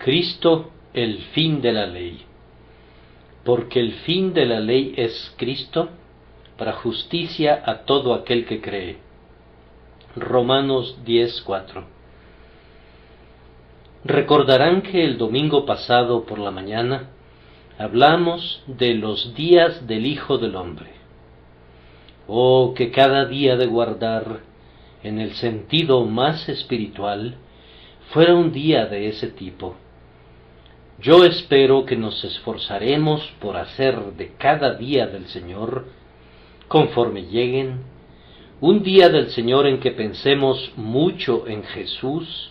Cristo, el fin de la ley. Porque el fin de la ley es Cristo, para justicia a todo aquel que cree. Romanos 10:4. Recordarán que el domingo pasado por la mañana hablamos de los días del Hijo del Hombre. Oh, que cada día de guardar, en el sentido más espiritual, fuera un día de ese tipo. Yo espero que nos esforzaremos por hacer de cada día del Señor, conforme lleguen, un día del Señor en que pensemos mucho en Jesús,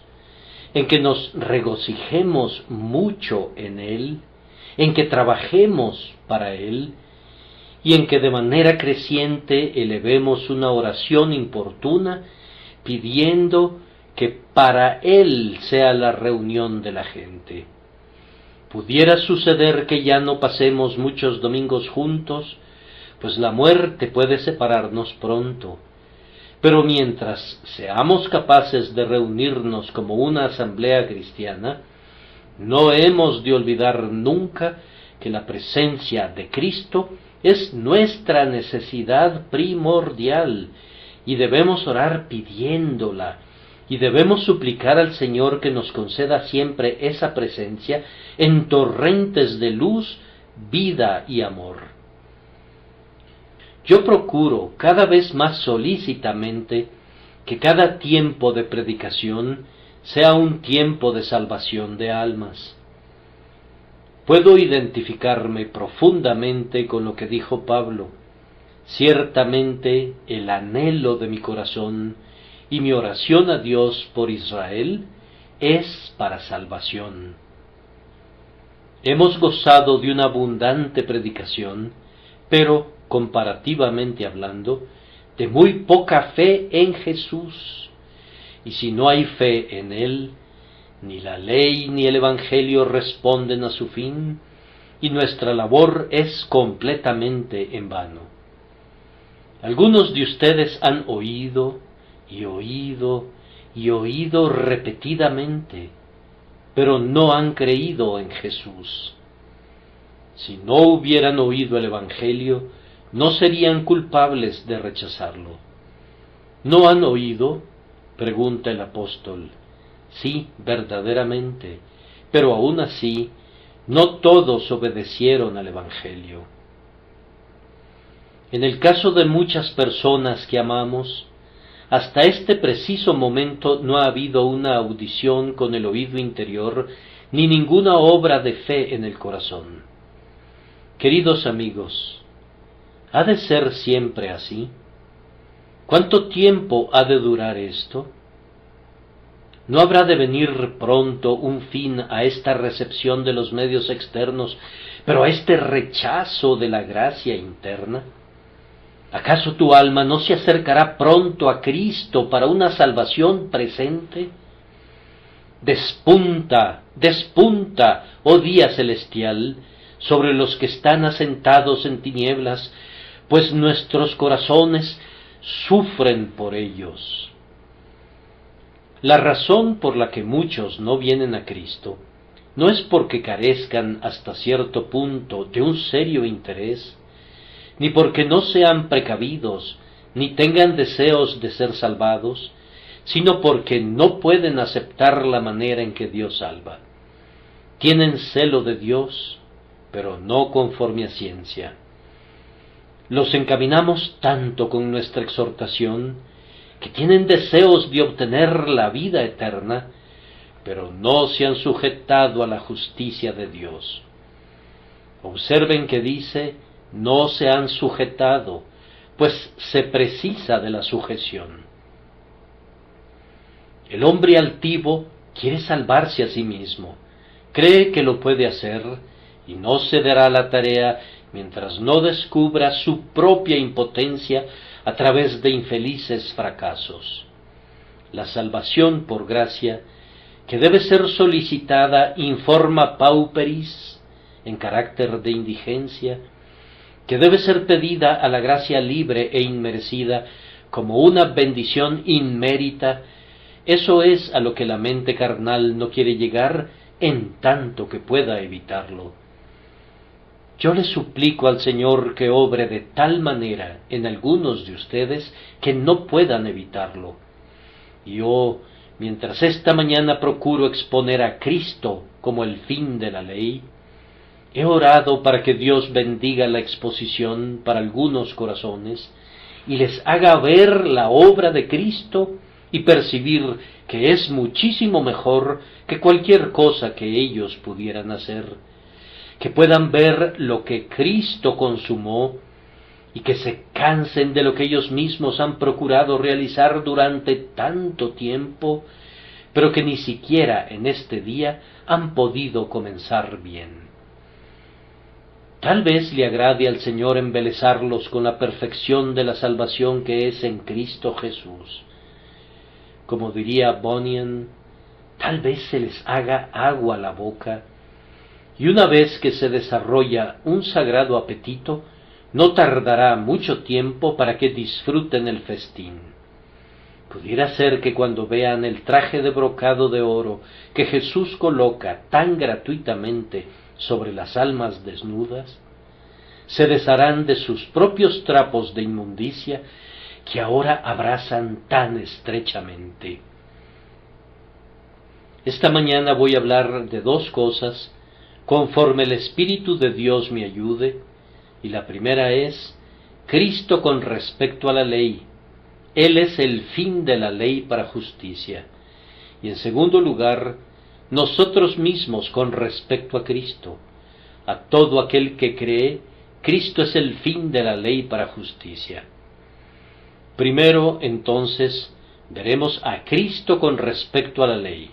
en que nos regocijemos mucho en Él, en que trabajemos para Él, y en que de manera creciente elevemos una oración importuna, pidiendo que para Él sea la reunión de la gente. Pudiera suceder que ya no pasemos muchos domingos juntos, pues la muerte puede separarnos pronto. Pero mientras seamos capaces de reunirnos como una asamblea cristiana, no hemos de olvidar nunca que la presencia de Cristo es nuestra necesidad primordial, y debemos orar pidiéndola, y debemos suplicar al Señor que nos conceda siempre esa presencia en torrentes de luz, vida y amor. Yo procuro cada vez más solícitamente que cada tiempo de predicación sea un tiempo de salvación de almas. Puedo identificarme profundamente con lo que dijo Pablo. Ciertamente el anhelo de mi corazón y mi oración a Dios por Israel es para salvación. Hemos gozado de una abundante predicación, pero, comparativamente hablando, de muy poca fe en Jesús. Y si no hay fe en Él, ni la ley ni el Evangelio responden a su fin, y nuestra labor es completamente en vano. Algunos de ustedes han oído y oído y oído repetidamente, pero no han creído en Jesús. Si no hubieran oído el Evangelio, no serían culpables de rechazarlo. ¿No han oído?, pregunta el apóstol. Sí, verdaderamente, pero aún así, no todos obedecieron al Evangelio. En el caso de muchas personas que amamos, hasta este preciso momento no ha habido una audición con el oído interior, ni ninguna obra de fe en el corazón. Queridos amigos, ¿ha de ser siempre así? ¿Cuánto tiempo ha de durar esto? ¿No habrá de venir pronto un fin a esta recepción de los medios externos, pero a este rechazo de la gracia interna? ¿Acaso tu alma no se acercará pronto a Cristo para una salvación presente? Despunta, despunta, oh día celestial, sobre los que están asentados en tinieblas, pues nuestros corazones sufren por ellos. La razón por la que muchos no vienen a Cristo no es porque carezcan hasta cierto punto de un serio interés, ni porque no sean precavidos, ni tengan deseos de ser salvados, sino porque no pueden aceptar la manera en que Dios salva. Tienen celo de Dios, pero no conforme a ciencia. Los encaminamos tanto con nuestra exhortación, que tienen deseos de obtener la vida eterna, pero no se han sujetado a la justicia de Dios. Observen que dice, no se han sujetado, pues se precisa de la sujeción. El hombre altivo quiere salvarse a sí mismo, cree que lo puede hacer, y no se dará la tarea mientras no descubra su propia impotencia a través de infelices fracasos. La salvación por gracia, que debe ser solicitada in forma pauperis, en carácter de indigencia, que debe ser pedida a la gracia libre e inmerecida como una bendición inmérita, eso es a lo que la mente carnal no quiere llegar en tanto que pueda evitarlo. Yo le suplico al Señor que obre de tal manera en algunos de ustedes que no puedan evitarlo. Yo, mientras esta mañana procuro exponer a Cristo como el fin de la ley, he orado para que Dios bendiga la exposición para algunos corazones y les haga ver la obra de Cristo y percibir que es muchísimo mejor que cualquier cosa que ellos pudieran hacer, que puedan ver lo que Cristo consumó y que se cansen de lo que ellos mismos han procurado realizar durante tanto tiempo, pero que ni siquiera en este día han podido comenzar bien. Tal vez le agrade al Señor embelezarlos con la perfección de la salvación que es en Cristo Jesús. Como diría Bunyan, tal vez se les haga agua la boca, y una vez que se desarrolla un sagrado apetito, no tardará mucho tiempo para que disfruten el festín. Pudiera ser que cuando vean el traje de brocado de oro que Jesús coloca tan gratuitamente sobre las almas desnudas, se desharán de sus propios trapos de inmundicia que ahora abrazan tan estrechamente. Esta mañana voy a hablar de dos cosas conforme el Espíritu de Dios me ayude, y la primera es Cristo con respecto a la ley. Él es el fin de la ley para justicia. Y en segundo lugar, nosotros mismos con respecto a Cristo. A todo aquel que cree, Cristo es el fin de la ley para justicia. Primero, entonces, veremos a Cristo con respecto a la ley.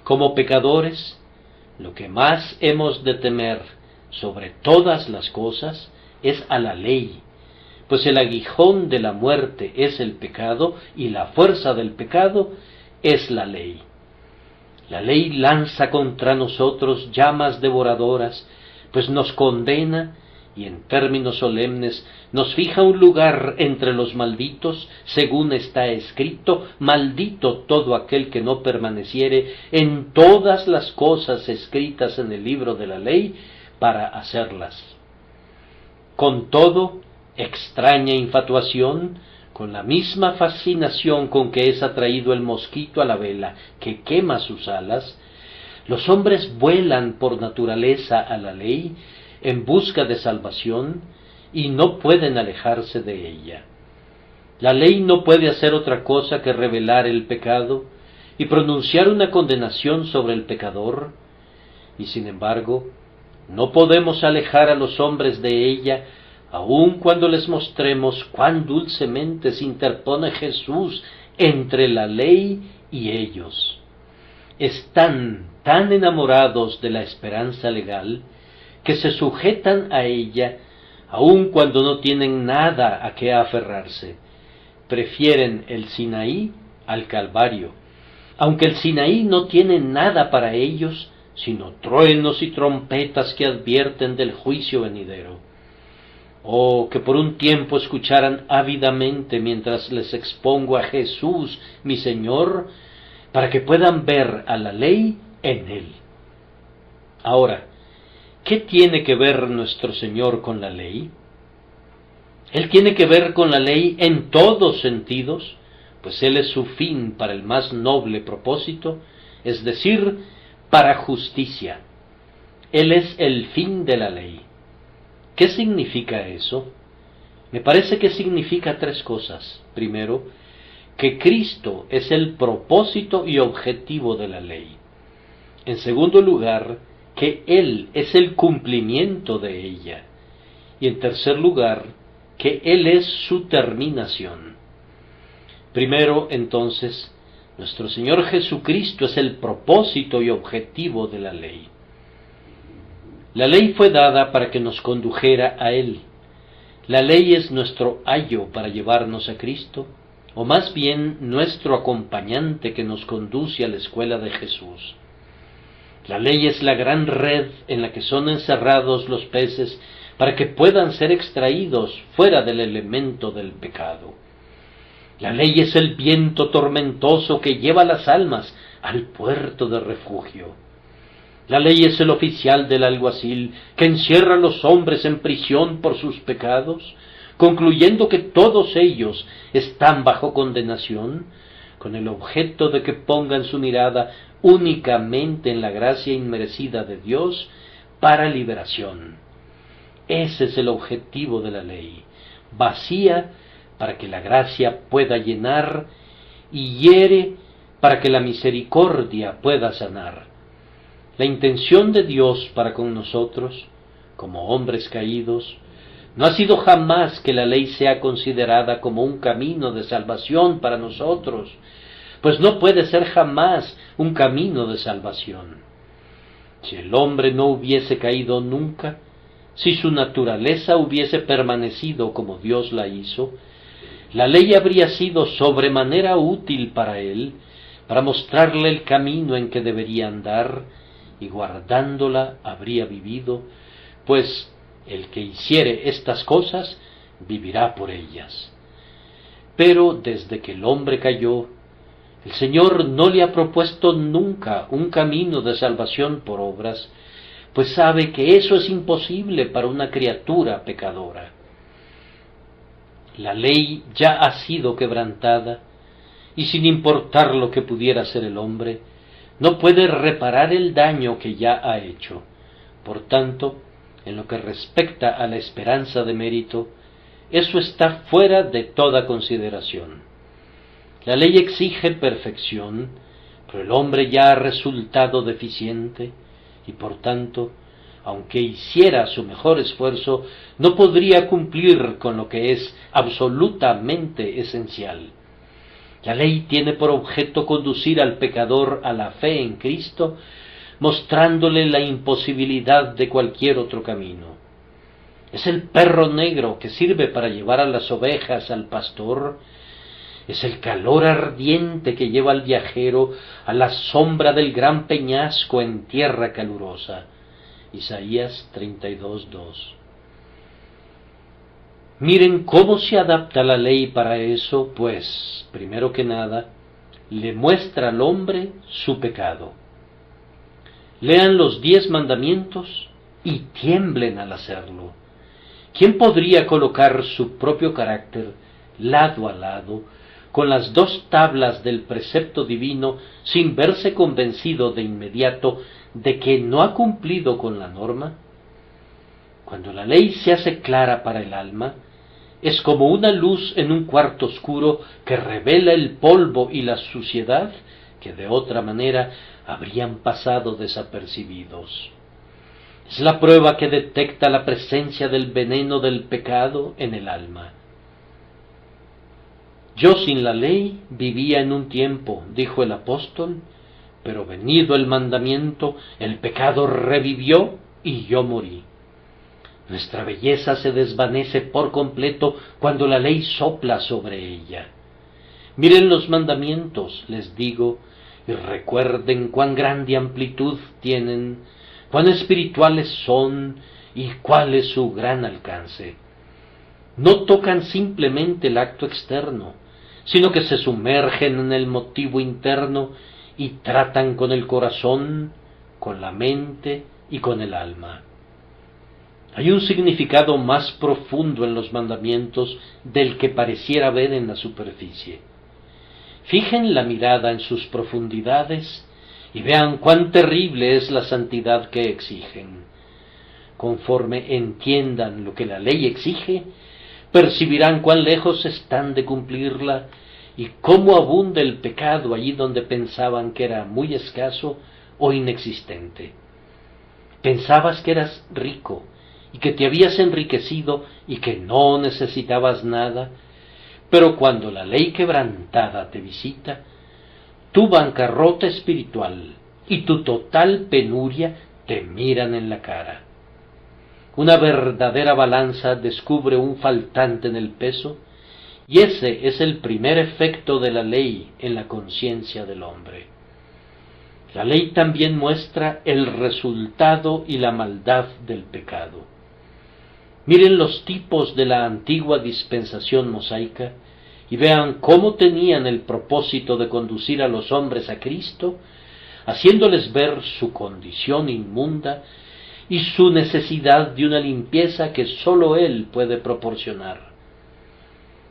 Como pecadores, lo que más hemos de temer sobre todas las cosas es a la ley, pues el aguijón de la muerte es el pecado y la fuerza del pecado es la ley. La ley lanza contra nosotros llamas devoradoras, pues nos condena y en términos solemnes nos fija un lugar entre los malditos, según está escrito: maldito todo aquel que no permaneciere en todas las cosas escritas en el libro de la ley para hacerlas. Con todo, extraña infatuación, con la misma fascinación con que es atraído el mosquito a la vela que quema sus alas, los hombres vuelan por naturaleza a la ley en busca de salvación y no pueden alejarse de ella. La ley no puede hacer otra cosa que revelar el pecado y pronunciar una condenación sobre el pecador, y sin embargo, no podemos alejar a los hombres de ella, aun cuando les mostremos cuán dulcemente se interpone Jesús entre la ley y ellos. Están tan enamorados de la esperanza legal que se sujetan a ella aun cuando no tienen nada a qué aferrarse. Prefieren el Sinaí al Calvario, aunque el Sinaí no tiene nada para ellos sino truenos y trompetas que advierten del juicio venidero. Oh, que por un tiempo escucharan ávidamente mientras les expongo a Jesús, mi Señor, para que puedan ver a la ley en Él. Ahora, ¿qué tiene que ver nuestro Señor con la ley? Él tiene que ver con la ley en todos sentidos, pues Él es su fin para el más noble propósito, es decir, para justicia. Él es el fin de la ley. ¿Qué significa eso? Me parece que significa tres cosas. Primero, que Cristo es el propósito y objetivo de la ley. En segundo lugar, que Él es el cumplimiento de ella. Y en tercer lugar, que Él es su terminación. Primero, entonces, nuestro Señor Jesucristo es el propósito y objetivo de la ley. La ley fue dada para que nos condujera a Él. La ley es nuestro ayo para llevarnos a Cristo, o más bien nuestro acompañante que nos conduce a la escuela de Jesús. La ley es la gran red en la que son encerrados los peces para que puedan ser extraídos fuera del elemento del pecado. La ley es el viento tormentoso que lleva las almas al puerto de refugio. La ley es el oficial del alguacil que encierra a los hombres en prisión por sus pecados, concluyendo que todos ellos están bajo condenación, con el objeto de que pongan su mirada únicamente en la gracia inmerecida de Dios para liberación. Ese es el objetivo de la ley, vacía para que la gracia pueda llenar y hiere para que la misericordia pueda sanar. La intención de Dios para con nosotros, como hombres caídos, no ha sido jamás que la ley sea considerada como un camino de salvación para nosotros, pues no puede ser jamás un camino de salvación. Si el hombre no hubiese caído nunca, si su naturaleza hubiese permanecido como Dios la hizo, la ley habría sido sobremanera útil para él, para mostrarle el camino en que debería andar, y guardándola habría vivido, pues el que hiciere estas cosas vivirá por ellas. Pero desde que el hombre cayó, el Señor no le ha propuesto nunca un camino de salvación por obras, pues sabe que eso es imposible para una criatura pecadora. La ley ya ha sido quebrantada, y sin importar lo que pudiera hacer el hombre, no puede reparar el daño que ya ha hecho. Por tanto, en lo que respecta a la esperanza de mérito, eso está fuera de toda consideración. La ley exige perfección, pero el hombre ya ha resultado deficiente, y por tanto, aunque hiciera su mejor esfuerzo, no podría cumplir con lo que es absolutamente esencial. La ley tiene por objeto conducir al pecador a la fe en Cristo, mostrándole la imposibilidad de cualquier otro camino. Es el perro negro que sirve para llevar a las ovejas al pastor, es el calor ardiente que lleva al viajero a la sombra del gran peñasco en tierra calurosa. Isaías 32:2. Miren cómo se adapta la ley para eso, pues, primero que nada, le muestra al hombre su pecado. Lean los 10 mandamientos y tiemblen al hacerlo. ¿Quién podría colocar su propio carácter lado a lado con las 2 tablas del precepto divino sin verse convencido de inmediato de que no ha cumplido con la norma? Cuando la ley se hace clara para el alma, es como una luz en un cuarto oscuro que revela el polvo y la suciedad que de otra manera habrían pasado desapercibidos. Es la prueba que detecta la presencia del veneno del pecado en el alma. Yo sin la ley vivía en un tiempo, dijo el apóstol, pero venido el mandamiento, el pecado revivió y yo morí. Nuestra belleza se desvanece por completo cuando la ley sopla sobre ella. Miren los mandamientos, les digo, y recuerden cuán grande amplitud tienen, cuán espirituales son y cuál es su gran alcance. No tocan simplemente el acto externo, sino que se sumergen en el motivo interno y tratan con el corazón, con la mente y con el alma. Hay un significado más profundo en los mandamientos del que pareciera ver en la superficie. Fijen la mirada en sus profundidades y vean cuán terrible es la santidad que exigen. Conforme entiendan lo que la ley exige, percibirán cuán lejos están de cumplirla y cómo abunda el pecado allí donde pensaban que era muy escaso o inexistente. Pensabas que eras rico y que te habías enriquecido y que no necesitabas nada, pero cuando la ley quebrantada te visita, tu bancarrota espiritual y tu total penuria te miran en la cara. Una verdadera balanza descubre un faltante en el peso, y ese es el primer efecto de la ley en la conciencia del hombre. La ley también muestra el resultado y la maldad del pecado. Miren los tipos de la antigua dispensación mosaica y vean cómo tenían el propósito de conducir a los hombres a Cristo, haciéndoles ver su condición inmunda y su necesidad de una limpieza que sólo Él puede proporcionar.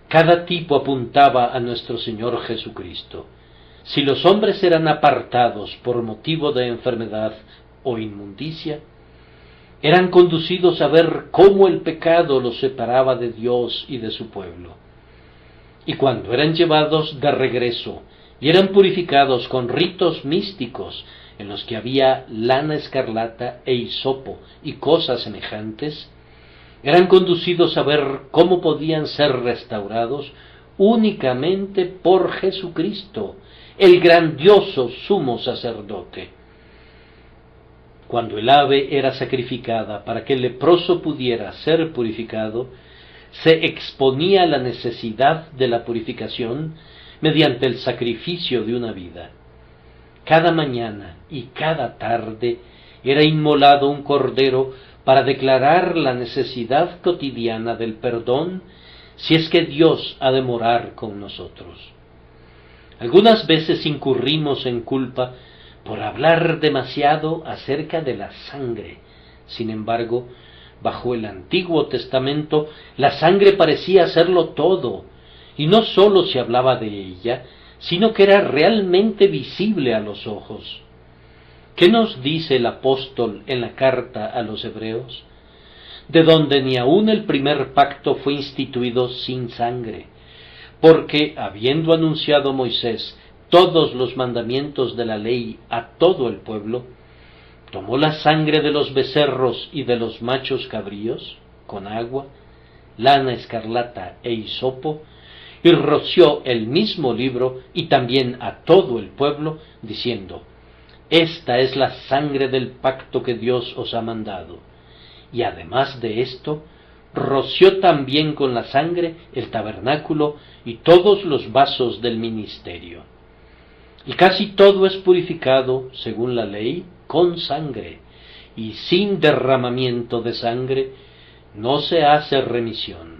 Cada tipo apuntaba a nuestro Señor Jesucristo. Si los hombres eran apartados por motivo de enfermedad o inmundicia, eran conducidos a ver cómo el pecado los separaba de Dios y de su pueblo. Y cuando eran llevados de regreso y eran purificados con ritos místicos en los que había lana escarlata e hisopo y cosas semejantes, eran conducidos a ver cómo podían ser restaurados únicamente por Jesucristo, el grandioso sumo sacerdote. Cuando el ave era sacrificada para que el leproso pudiera ser purificado, se exponía la necesidad de la purificación mediante el sacrificio de una vida. Cada mañana y cada tarde era inmolado un cordero para declarar la necesidad cotidiana del perdón si es que Dios ha de morar con nosotros. Algunas veces incurrimos en culpa por hablar demasiado acerca de la sangre. Sin embargo, bajo el Antiguo Testamento, la sangre parecía serlo todo, y no sólo se hablaba de ella, sino que era realmente visible a los ojos. ¿Qué nos dice el apóstol en la carta a los Hebreos? De donde ni aun el primer pacto fue instituido sin sangre, porque, habiendo anunciado Moisés todos los mandamientos de la ley a todo el pueblo, tomó la sangre de los becerros y de los machos cabríos, con agua, lana escarlata e hisopo, y roció el mismo libro y también a todo el pueblo, diciendo: Esta es la sangre del pacto que Dios os ha mandado. Y además de esto, roció también con la sangre el tabernáculo y todos los vasos del ministerio. Y casi todo es purificado, según la ley, con sangre, y sin derramamiento de sangre no se hace remisión.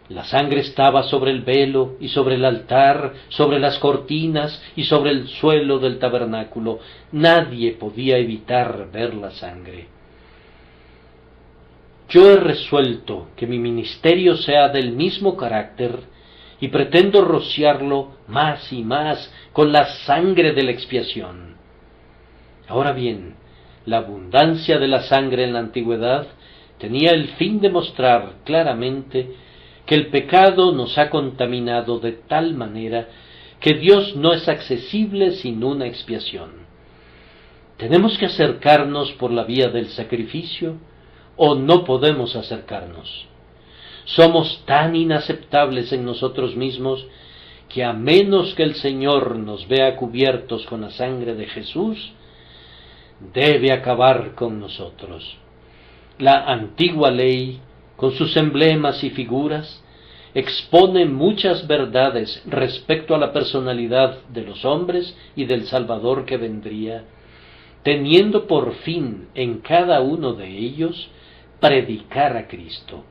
La sangre estaba sobre el velo y sobre el altar, sobre las cortinas y sobre el suelo del tabernáculo. Nadie podía evitar ver la sangre. Yo he resuelto que mi ministerio sea del mismo carácter y pretendo rociarlo más y más con la sangre de la expiación. Ahora bien, la abundancia de la sangre en la antigüedad tenía el fin de mostrar claramente que el pecado nos ha contaminado de tal manera que Dios no es accesible sin una expiación. Tenemos que acercarnos por la vía del sacrificio o no podemos acercarnos. Somos tan inaceptables en nosotros mismos que a menos que el Señor nos vea cubiertos con la sangre de Jesús, debe acabar con nosotros. La antigua ley, con sus emblemas y figuras, expone muchas verdades respecto a la personalidad de los hombres y del Salvador que vendría, teniendo por fin en cada uno de ellos predicar a Cristo.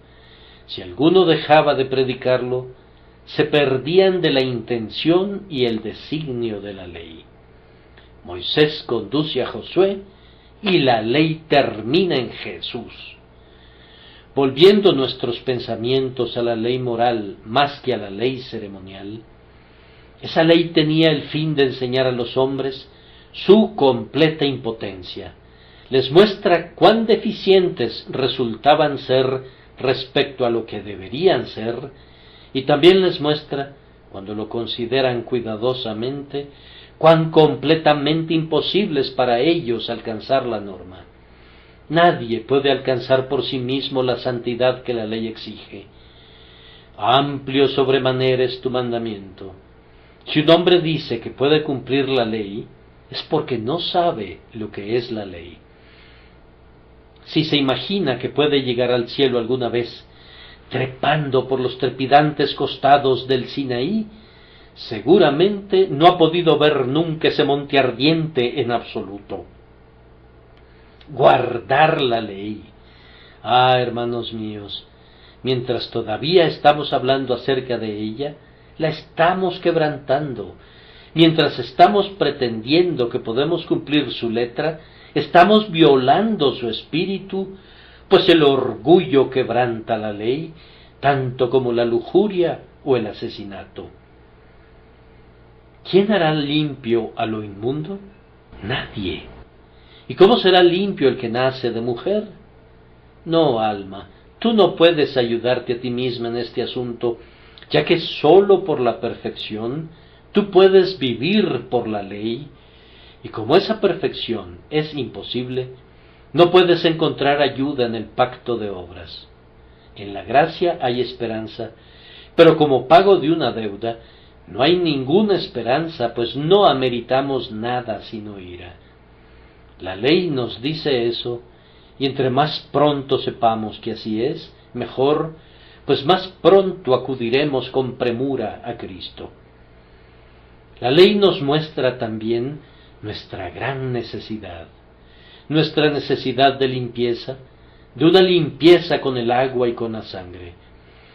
Si alguno dejaba de predicarlo, se perdían de la intención y el designio de la ley. Moisés conduce a Josué y la ley termina en Jesús. Volviendo nuestros pensamientos a la ley moral más que a la ley ceremonial, esa ley tenía el fin de enseñar a los hombres su completa impotencia. Les muestra cuán deficientes resultaban ser respecto a lo que deberían ser, y también les muestra, cuando lo consideran cuidadosamente, cuán completamente imposibles para ellos alcanzar la norma. Nadie puede alcanzar por sí mismo la santidad que la ley exige. Amplio sobremanera es tu mandamiento. Si un hombre dice que puede cumplir la ley, es porque no sabe lo que es la ley. Si se imagina que puede llegar al cielo alguna vez, trepando por los trepidantes costados del Sinaí, seguramente no ha podido ver nunca ese monte ardiente en absoluto. Guardar la ley. Ah, hermanos míos, mientras todavía estamos hablando acerca de ella, la estamos quebrantando, mientras estamos pretendiendo que podemos cumplir su letra, estamos violando su espíritu, pues el orgullo quebranta la ley, tanto como la lujuria o el asesinato. ¿Quién hará limpio a lo inmundo? Nadie. ¿Y cómo será limpio el que nace de mujer? No, alma, tú no puedes ayudarte a ti misma en este asunto, ya que sólo por la perfección tú puedes vivir por la ley, y como esa perfección es imposible, no puedes encontrar ayuda en el pacto de obras. En la gracia hay esperanza, pero como pago de una deuda, no hay ninguna esperanza, pues no ameritamos nada sino ira. La ley nos dice eso, y entre más pronto sepamos que así es, mejor, pues más pronto acudiremos con premura a Cristo. La ley nos muestra también nuestra gran necesidad, nuestra necesidad de limpieza, de una limpieza con el agua y con la sangre.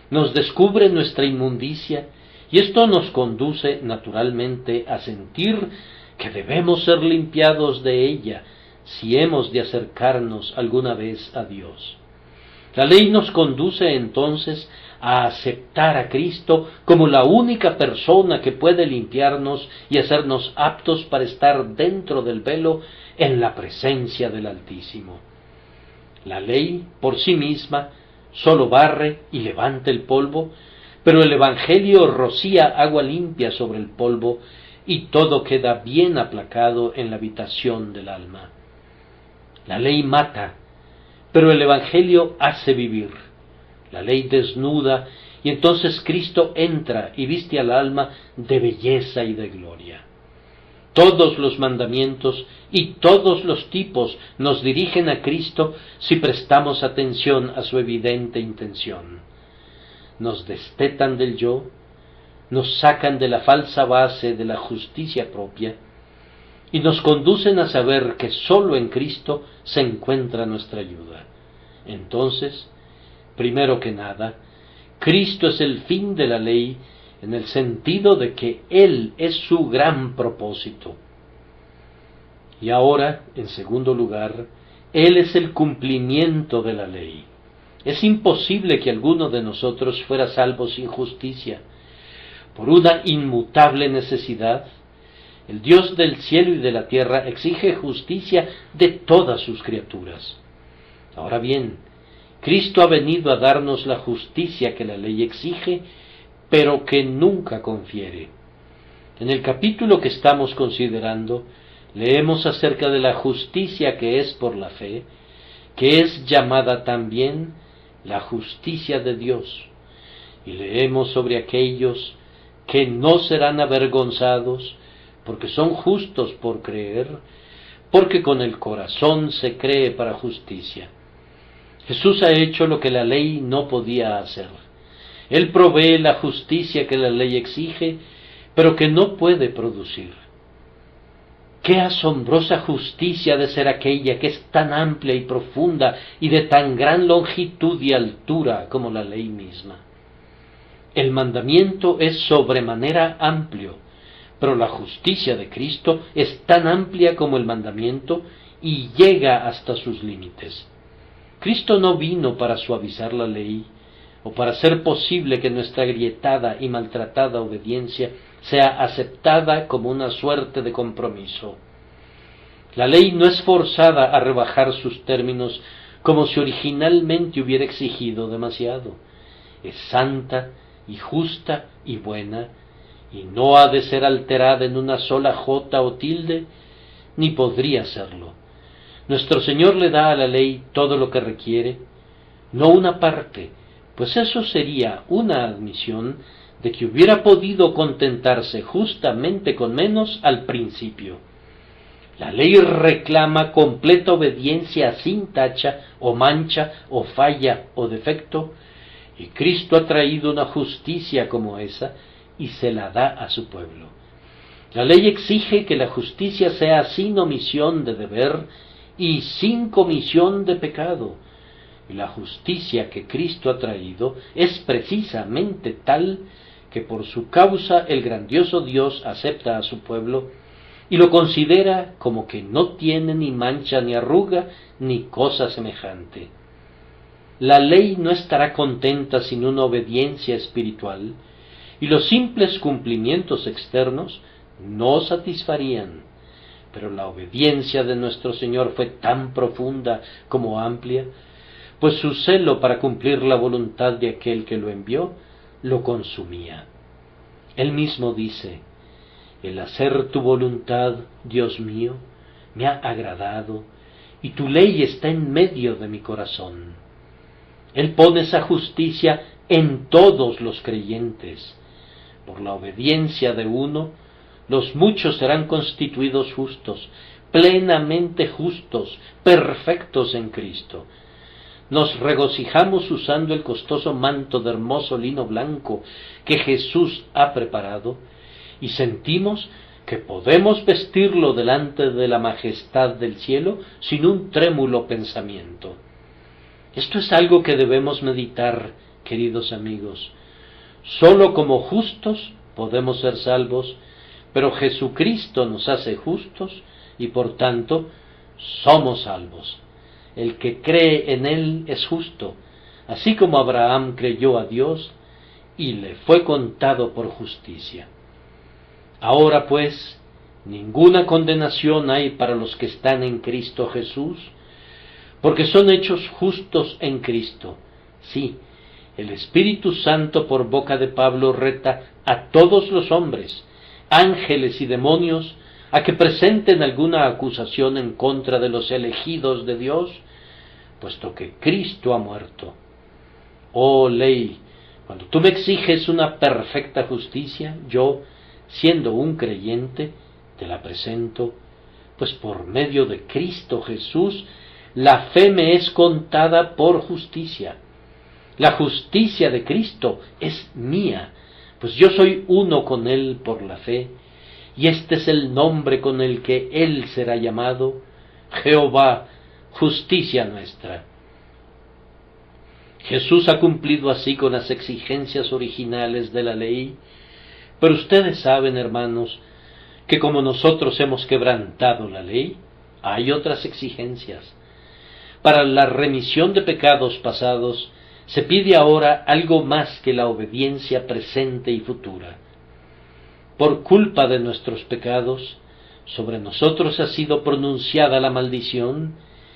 Nos descubre nuestra inmundicia, y esto nos conduce naturalmente a sentir que debemos ser limpiados de ella, si hemos de acercarnos alguna vez a Dios. La ley nos conduce entonces a aceptar a Cristo como la única persona que puede limpiarnos y hacernos aptos para estar dentro del velo en la presencia del Altísimo. La ley, por sí misma, sólo barre y levanta el polvo, pero el Evangelio rocía agua limpia sobre el polvo y todo queda bien aplacado en la habitación del alma. La ley mata, pero el Evangelio hace vivir. La ley desnuda, y entonces Cristo entra y viste al alma de belleza y de gloria. Todos los mandamientos y todos los tipos nos dirigen a Cristo si prestamos atención a su evidente intención. Nos destetan del yo, nos sacan de la falsa base de la justicia propia, y nos conducen a saber que sólo en Cristo se encuentra nuestra ayuda. Entonces, primero que nada, Cristo es el fin de la ley en el sentido de que Él es su gran propósito. Y ahora, en segundo lugar, Él es el cumplimiento de la ley. Es imposible que alguno de nosotros fuera salvo sin justicia. Por una inmutable necesidad, el Dios del cielo y de la tierra exige justicia de todas sus criaturas. Ahora bien, Cristo ha venido a darnos la justicia que la ley exige, pero que nunca confiere. En el capítulo que estamos considerando, leemos acerca de la justicia que es por la fe, que es llamada también la justicia de Dios, y leemos sobre aquellos que no serán avergonzados, porque son justos por creer, porque con el corazón se cree para justicia. Jesús ha hecho lo que la ley no podía hacer. Él provee la justicia que la ley exige, pero que no puede producir. Qué asombrosa justicia ha de ser aquella que es tan amplia y profunda y de tan gran longitud y altura como la ley misma. El mandamiento es sobremanera amplio, pero la justicia de Cristo es tan amplia como el mandamiento y llega hasta sus límites. Cristo no vino para suavizar la ley, o para hacer posible que nuestra agrietada y maltratada obediencia sea aceptada como una suerte de compromiso. La ley no es forzada a rebajar sus términos como si originalmente hubiera exigido demasiado. Es santa y justa y buena, y no ha de ser alterada en una sola jota o tilde, ni podría serlo. Nuestro Señor le da a la ley todo lo que requiere, no una parte, pues eso sería una admisión de que hubiera podido contentarse justamente con menos al principio. La ley reclama completa obediencia sin tacha o mancha o falla o defecto, y Cristo ha traído una justicia como esa y se la da a su pueblo. La ley exige que la justicia sea sin omisión de deber y sin comisión de pecado, y la justicia que Cristo ha traído es precisamente tal que por su causa el grandioso Dios acepta a su pueblo y lo considera como que no tiene ni mancha ni arruga ni cosa semejante. La ley no estará contenta sin una obediencia espiritual, y los simples cumplimientos externos no satisfarían, pero la obediencia de nuestro Señor fue tan profunda como amplia, pues su celo para cumplir la voluntad de aquel que lo envió lo consumía. Él mismo dice: el hacer tu voluntad, Dios mío, me ha agradado, y tu ley está en medio de mi corazón. Él pone esa justicia en todos los creyentes. Por la obediencia de uno, los muchos serán constituidos justos, plenamente justos, perfectos en Cristo. Nos regocijamos usando el costoso manto de hermoso lino blanco que Jesús ha preparado, y sentimos que podemos vestirlo delante de la majestad del cielo sin un trémulo pensamiento. Esto es algo que debemos meditar, queridos amigos. Sólo como justos podemos ser salvos, pero Jesucristo nos hace justos y por tanto somos salvos. El que cree en Él es justo, así como Abraham creyó a Dios y le fue contado por justicia. Ahora pues, ninguna condenación hay para los que están en Cristo Jesús, porque son hechos justos en Cristo. Sí, el Espíritu Santo por boca de Pablo reta a todos los hombres, ángeles y demonios, a que presenten alguna acusación en contra de los elegidos de Dios, puesto que Cristo ha muerto. Oh ley, cuando tú me exiges una perfecta justicia, yo, siendo un creyente, te la presento, pues por medio de Cristo Jesús, la fe me es contada por justicia. La justicia de Cristo es mía, pues yo soy uno con Él por la fe, y este es el nombre con el que Él será llamado: Jehová, justicia nuestra. Jesús ha cumplido así con las exigencias originales de la ley, pero ustedes saben, hermanos, que como nosotros hemos quebrantado la ley, hay otras exigencias. Para la remisión de pecados pasados, se pide ahora algo más que la obediencia presente y futura. Por culpa de nuestros pecados, sobre nosotros ha sido pronunciada la maldición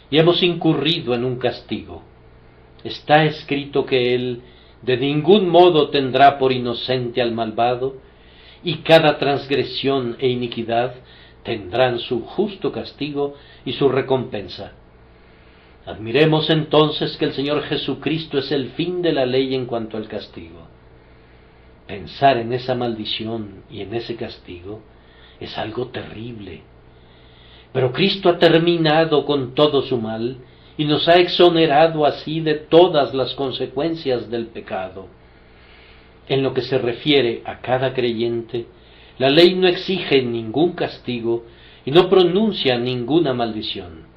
y hemos incurrido en un castigo. Está escrito que Él de ningún modo tendrá por inocente al malvado, y cada transgresión e iniquidad tendrán su justo castigo y su recompensa. Admiremos entonces que el Señor Jesucristo es el fin de la ley en cuanto al castigo. Pensar en esa maldición y en ese castigo es algo terrible. Pero Cristo ha terminado con todo su mal y nos ha exonerado así de todas las consecuencias del pecado. En lo que se refiere a cada creyente, la ley no exige ningún castigo y no pronuncia ninguna maldición.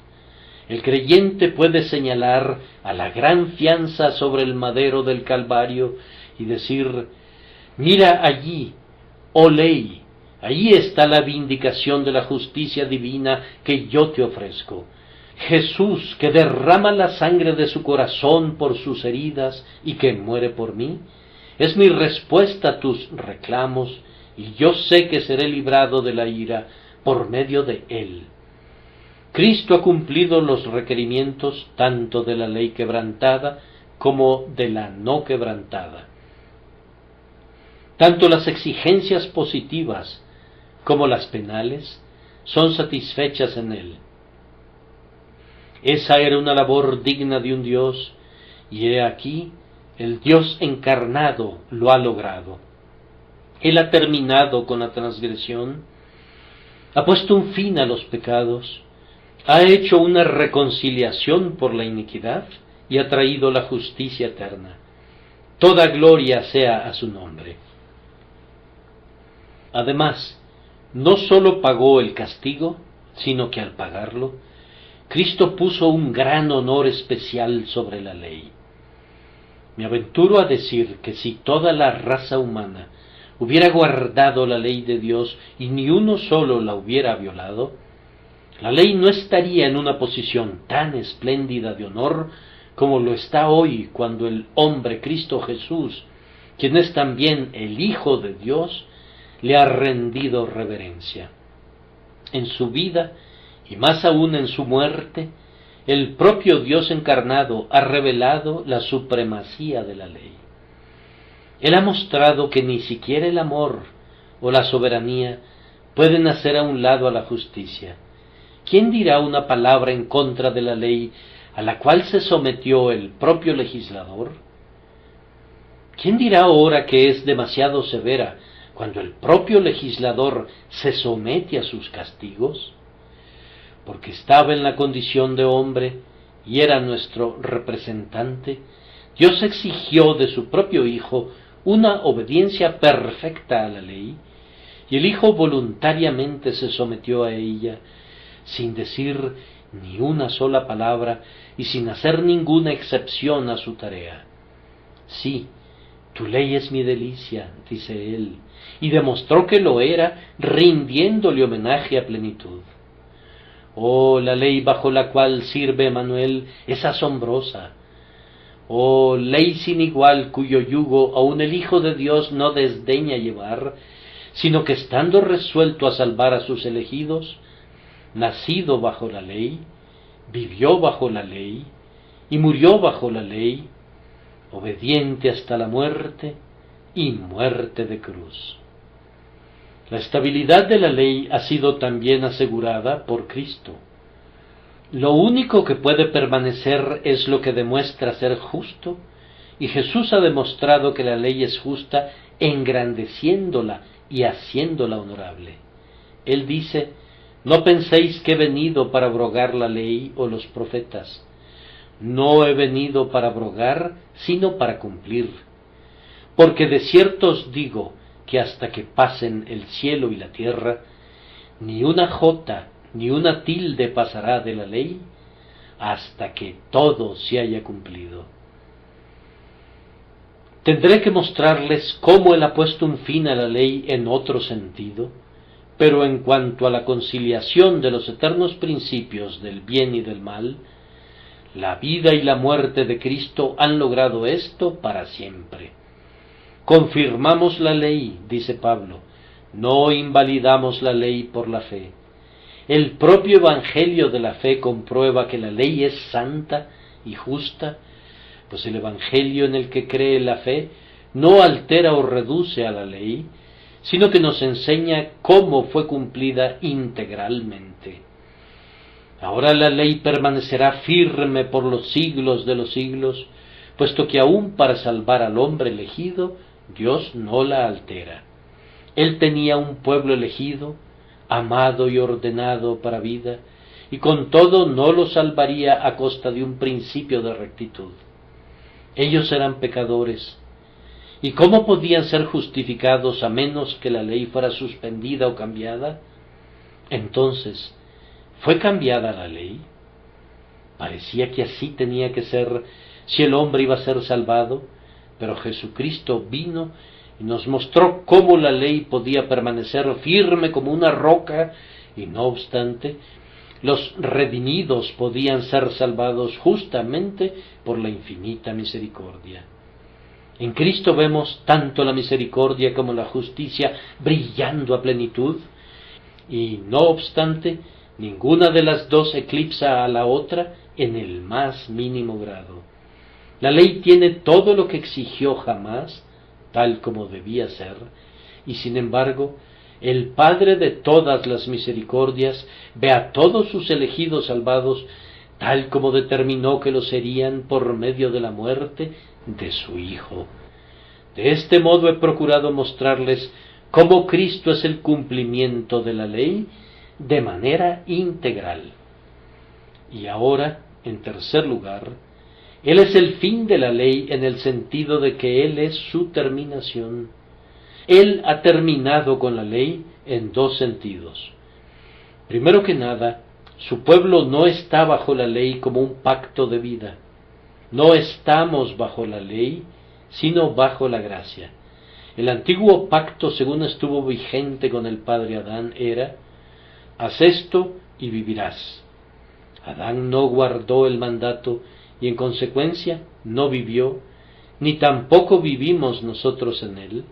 El creyente puede señalar a la gran fianza sobre el madero del Calvario y decir: mira allí, oh ley, allí está la vindicación de la justicia divina que yo te ofrezco. Jesús, que derrama la sangre de su corazón por sus heridas y que muere por mí, es mi respuesta a tus reclamos, y yo sé que seré librado de la ira por medio de Él. Cristo ha cumplido los requerimientos tanto de la ley quebrantada como de la no quebrantada. Tanto las exigencias positivas como las penales son satisfechas en Él. Esa era una labor digna de un Dios, y he aquí, el Dios encarnado lo ha logrado. Él ha terminado con la transgresión, ha puesto un fin a los pecados, ha hecho una reconciliación por la iniquidad y ha traído la justicia eterna. Toda gloria sea a su nombre. Además, no sólo pagó el castigo, sino que al pagarlo, Cristo puso un gran honor especial sobre la ley. Me aventuro a decir que si toda la raza humana hubiera guardado la ley de Dios y ni uno solo la hubiera violado, la ley no estaría en una posición tan espléndida de honor como lo está hoy cuando el hombre Cristo Jesús, quien es también el Hijo de Dios, le ha rendido reverencia. En su vida, y más aún en su muerte, el propio Dios encarnado ha revelado la supremacía de la ley. Él ha mostrado que ni siquiera el amor o la soberanía pueden hacer a un lado a la justicia. ¿Quién dirá una palabra en contra de la ley a la cual se sometió el propio legislador? ¿Quién dirá ahora que es demasiado severa cuando el propio legislador se somete a sus castigos? Porque estaba en la condición de hombre y era nuestro representante, Dios exigió de su propio Hijo una obediencia perfecta a la ley, y el Hijo voluntariamente se sometió a ella, sin decir ni una sola palabra y sin hacer ninguna excepción a su tarea. Sí, tu ley es mi delicia, dice él, y demostró que lo era, rindiéndole homenaje a plenitud. Oh, la ley bajo la cual sirve Emanuel es asombrosa. Oh, ley sin igual cuyo yugo aun el Hijo de Dios no desdeña llevar, sino que estando resuelto a salvar a sus elegidos, nacido bajo la ley, vivió bajo la ley y murió bajo la ley, obediente hasta la muerte y muerte de cruz. La estabilidad de la ley ha sido también asegurada por Cristo. Lo único que puede permanecer es lo que demuestra ser justo, y Jesús ha demostrado que la ley es justa engrandeciéndola y haciéndola honorable. Él dice: no penséis que he venido para abrogar la ley o los profetas. No he venido para abrogar, sino para cumplir. Porque de cierto os digo que hasta que pasen el cielo y la tierra, ni una jota ni una tilde pasará de la ley, hasta que todo se haya cumplido. Tendré que mostrarles cómo él ha puesto un fin a la ley en otro sentido, pero en cuanto a la conciliación de los eternos principios del bien y del mal, la vida y la muerte de Cristo han logrado esto para siempre. Confirmamos la ley, dice Pablo, no invalidamos la ley por la fe. El propio Evangelio de la fe comprueba que la ley es santa y justa, pues el Evangelio en el que cree la fe no altera o reduce a la ley, sino que nos enseña cómo fue cumplida integralmente. Ahora la ley permanecerá firme por los siglos de los siglos, puesto que aún para salvar al hombre elegido, Dios no la altera. Él tenía un pueblo elegido, amado y ordenado para vida, y con todo no lo salvaría a costa de un principio de rectitud. Ellos eran pecadores, ¿y cómo podían ser justificados a menos que la ley fuera suspendida o cambiada? Entonces, ¿fue cambiada la ley? Parecía que así tenía que ser si el hombre iba a ser salvado, pero Jesucristo vino y nos mostró cómo la ley podía permanecer firme como una roca, y no obstante, los redimidos podían ser salvados justamente por la infinita misericordia. En Cristo vemos tanto la misericordia como la justicia brillando a plenitud, y no obstante, ninguna de las dos eclipsa a la otra en el más mínimo grado. La ley tiene todo lo que exigió jamás, tal como debía ser, y sin embargo, el Padre de todas las misericordias ve a todos sus elegidos salvados, tal como determinó que lo serían por medio de la muerte de su Hijo. De este modo he procurado mostrarles cómo Cristo es el cumplimiento de la ley de manera integral. Y ahora, en tercer lugar, Él es el fin de la ley en el sentido de que Él es su terminación. Él ha terminado con la ley en dos sentidos. Primero que nada, su pueblo no está bajo la ley como un pacto de vida. No estamos bajo la ley, sino bajo la gracia. El antiguo pacto, según estuvo vigente con el padre Adán, era: haz esto y vivirás. Adán no guardó el mandato y en consecuencia no vivió, ni tampoco vivimos nosotros en él,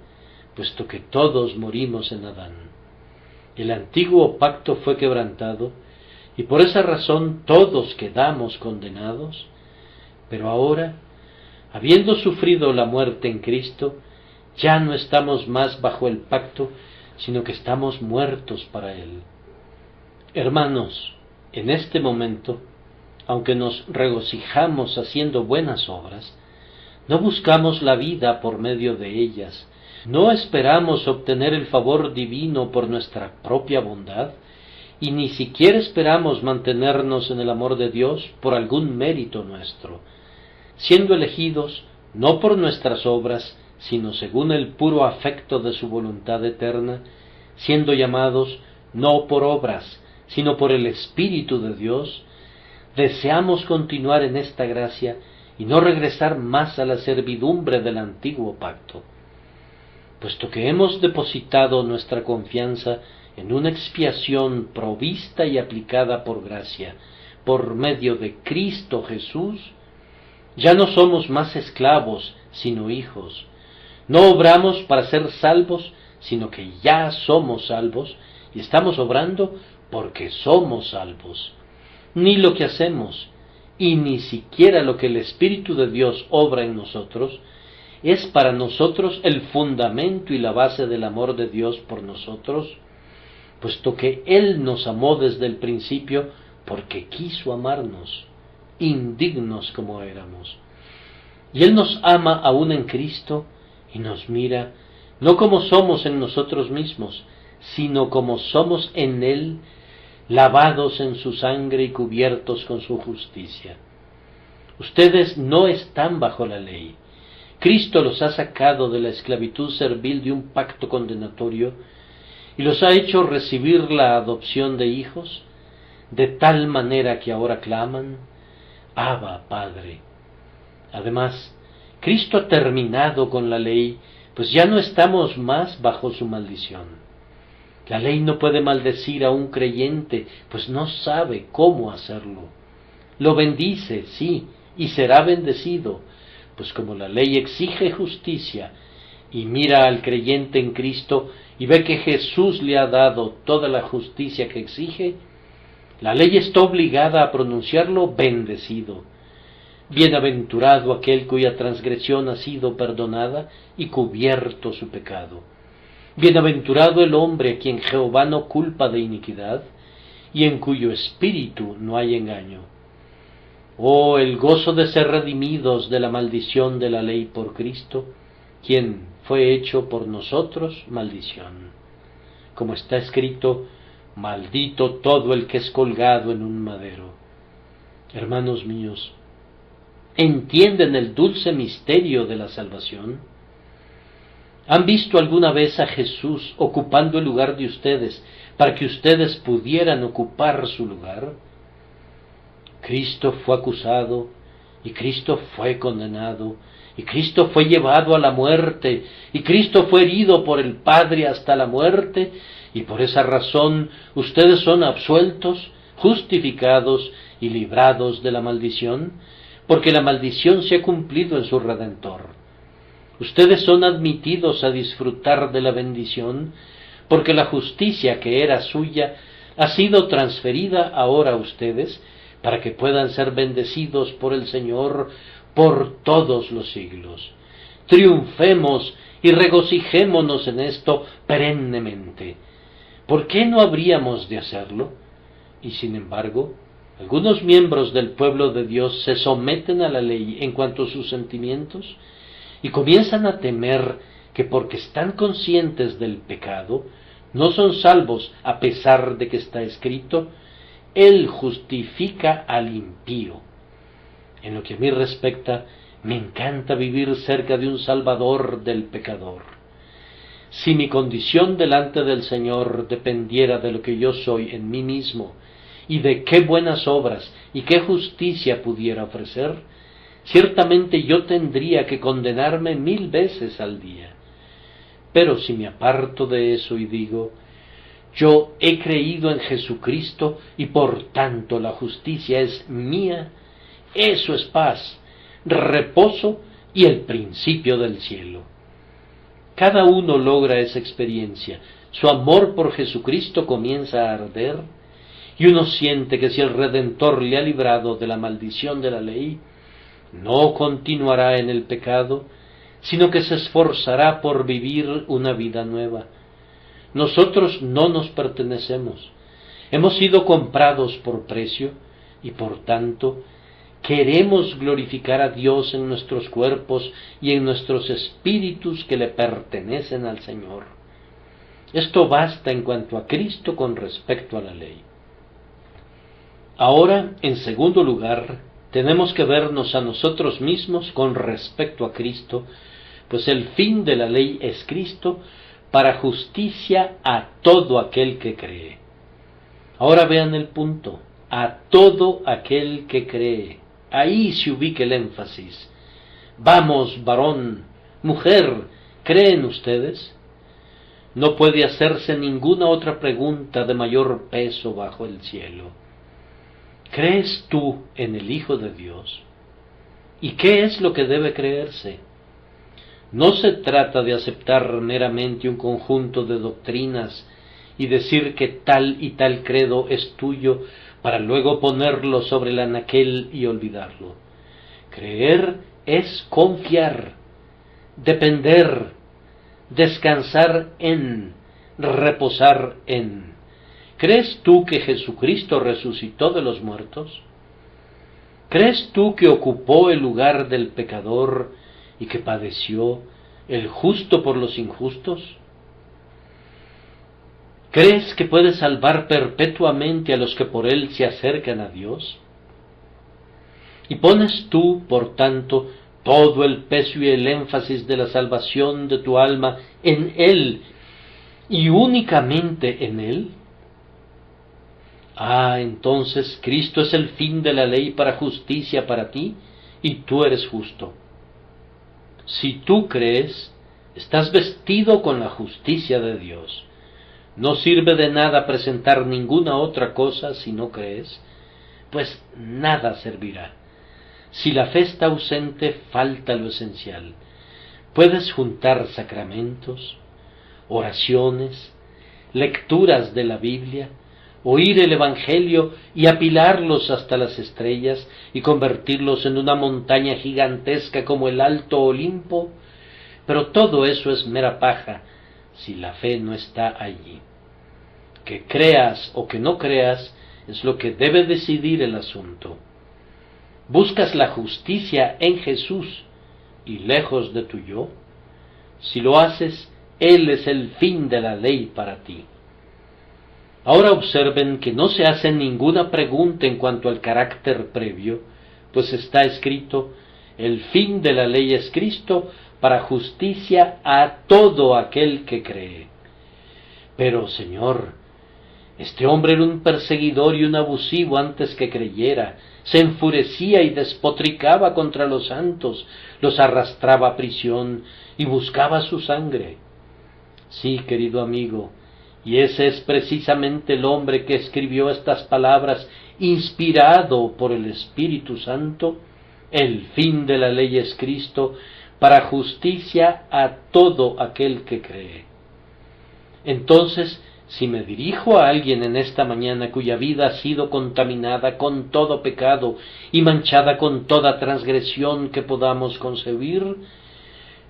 puesto que todos morimos en Adán. El antiguo pacto fue quebrantado y por esa razón todos quedamos condenados, pero ahora, habiendo sufrido la muerte en Cristo, ya no estamos más bajo el pacto, sino que estamos muertos para él. Hermanos, en este momento, aunque nos regocijamos haciendo buenas obras, no buscamos la vida por medio de ellas, no esperamos obtener el favor divino por nuestra propia bondad, y ni siquiera esperamos mantenernos en el amor de Dios por algún mérito nuestro, siendo elegidos no por nuestras obras, sino según el puro afecto de su voluntad eterna, siendo llamados no por obras, sino por el Espíritu de Dios, deseamos continuar en esta gracia y no regresar más a la servidumbre del antiguo pacto. Puesto que hemos depositado nuestra confianza en una expiación provista y aplicada por gracia, por medio de Cristo Jesús, ya no somos más esclavos, sino hijos. No obramos para ser salvos, sino que ya somos salvos, y estamos obrando porque somos salvos. Ni lo que hacemos, y ni siquiera lo que el Espíritu de Dios obra en nosotros, es para nosotros el fundamento y la base del amor de Dios por nosotros, puesto que Él nos amó desde el principio porque quiso amarnos, indignos como éramos. Y Él nos ama aún en Cristo y nos mira no como somos en nosotros mismos, sino como somos en Él, lavados en su sangre y cubiertos con su justicia. Ustedes no están bajo la ley. Cristo los ha sacado de la esclavitud servil de un pacto condenatorio y los ha hecho recibir la adopción de hijos, de tal manera que ahora claman: Abba, Padre. Además, Cristo ha terminado con la ley, pues ya no estamos más bajo su maldición. La ley no puede maldecir a un creyente, pues no sabe cómo hacerlo. Lo bendice, sí, y será bendecido, pues como la ley exige justicia, y mira al creyente en Cristo y ve que Jesús le ha dado toda la justicia que exige, la ley está obligada a pronunciarlo bendecido. Bienaventurado aquel cuya transgresión ha sido perdonada y cubierto su pecado. Bienaventurado el hombre a quien Jehová no culpa de iniquidad, y en cuyo espíritu no hay engaño. Oh, el gozo de ser redimidos de la maldición de la ley por Cristo, quien fue hecho por nosotros maldición. Como está escrito: maldito todo el que es colgado en un madero. Hermanos míos, ¿entienden el dulce misterio de la salvación? ¿Han visto alguna vez a Jesús ocupando el lugar de ustedes para que ustedes pudieran ocupar su lugar? Cristo fue acusado, y Cristo fue condenado, y Cristo fue llevado a la muerte, y Cristo fue herido por el Padre hasta la muerte, y por esa razón ustedes son absueltos, justificados y librados de la maldición, porque la maldición se ha cumplido en su Redentor. Ustedes son admitidos a disfrutar de la bendición, porque la justicia que era suya ha sido transferida ahora a ustedes, para que puedan ser bendecidos por el Señor por todos los siglos. Triunfemos y regocijémonos en esto perennemente. ¿Por qué no habríamos de hacerlo? Y sin embargo, algunos miembros del pueblo de Dios se someten a la ley en cuanto a sus sentimientos y comienzan a temer que porque están conscientes del pecado, no son salvos a pesar de que está escrito: Él justifica al impío. En lo que a mí respecta, me encanta vivir cerca de un Salvador del pecador. Si mi condición delante del Señor dependiera de lo que yo soy en mí mismo, y de qué buenas obras y qué justicia pudiera ofrecer, ciertamente yo tendría que condenarme 1000 veces al día. Pero si me aparto de eso y digo, yo he creído en Jesucristo y por tanto la justicia es mía, eso es paz, reposo y el principio del cielo. Cada uno logra esa experiencia, su amor por Jesucristo comienza a arder, y uno siente que si el Redentor le ha librado de la maldición de la ley, no continuará en el pecado, sino que se esforzará por vivir una vida nueva. Nosotros no nos pertenecemos, hemos sido comprados por precio, y por tanto, queremos glorificar a Dios en nuestros cuerpos y en nuestros espíritus que le pertenecen al Señor. Esto basta en cuanto a Cristo con respecto a la ley. Ahora, en segundo lugar, tenemos que vernos a nosotros mismos con respecto a Cristo, pues el fin de la ley es Cristo para justicia a todo aquel que cree. Ahora vean el punto, a todo aquel que cree. Ahí se ubica el énfasis. Vamos, varón, mujer, ¿creen ustedes? No puede hacerse ninguna otra pregunta de mayor peso bajo el cielo. ¿Crees tú en el Hijo de Dios? ¿Y qué es lo que debe creerse? No se trata de aceptar meramente un conjunto de doctrinas y decir que tal y tal credo es tuyo para luego ponerlo sobre el anaquel y olvidarlo. Creer es confiar, depender, descansar en, reposar en. ¿Crees tú que Jesucristo resucitó de los muertos? ¿Crees tú que ocupó el lugar del pecador y que padeció el justo por los injustos? ¿Crees que puede salvar perpetuamente a los que por él se acercan a Dios? ¿Y pones tú, por tanto, todo el peso y el énfasis de la salvación de tu alma en él y únicamente en él? Entonces Cristo es el fin de la ley para justicia para ti, y tú eres justo. Si tú crees, estás vestido con la justicia de Dios. No sirve de nada presentar ninguna otra cosa si no crees, pues nada servirá. Si la fe está ausente, falta lo esencial. Puedes juntar sacramentos, oraciones, lecturas de la Biblia, oír el Evangelio y apilarlos hasta las estrellas y convertirlos en una montaña gigantesca como el Alto Olimpo, pero todo eso es mera paja si la fe no está allí. Que creas o que no creas es lo que debe decidir el asunto. ¿Buscas la justicia en Jesús y lejos de tu yo? Si lo haces, Él es el fin de la ley para ti. Ahora observen que no se hace ninguna pregunta en cuanto al carácter previo, pues está escrito, el fin de la ley es Cristo para justicia a todo aquel que cree. Pero, Señor, este hombre era un perseguidor y un abusivo antes que creyera, se enfurecía y despotricaba contra los santos, los arrastraba a prisión y buscaba su sangre. Sí, querido amigo, y ese es precisamente el hombre que escribió estas palabras, inspirado por el Espíritu Santo, el fin de la ley es Cristo, para justicia a todo aquel que cree. Entonces, si me dirijo a alguien en esta mañana cuya vida ha sido contaminada con todo pecado y manchada con toda transgresión que podamos concebir,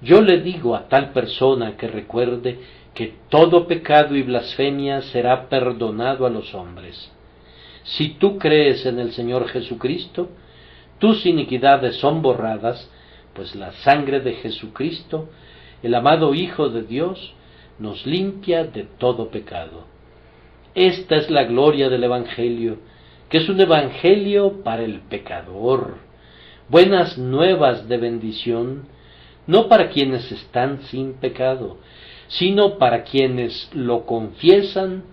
yo le digo a tal persona que recuerde que todo pecado y blasfemia será perdonado a los hombres. Si tú crees en el Señor Jesucristo, tus iniquidades son borradas, pues la sangre de Jesucristo, el amado Hijo de Dios, nos limpia de todo pecado. Esta es la gloria del Evangelio, que es un Evangelio para el pecador, buenas nuevas de bendición, no para quienes están sin pecado, sino para quienes lo confiesan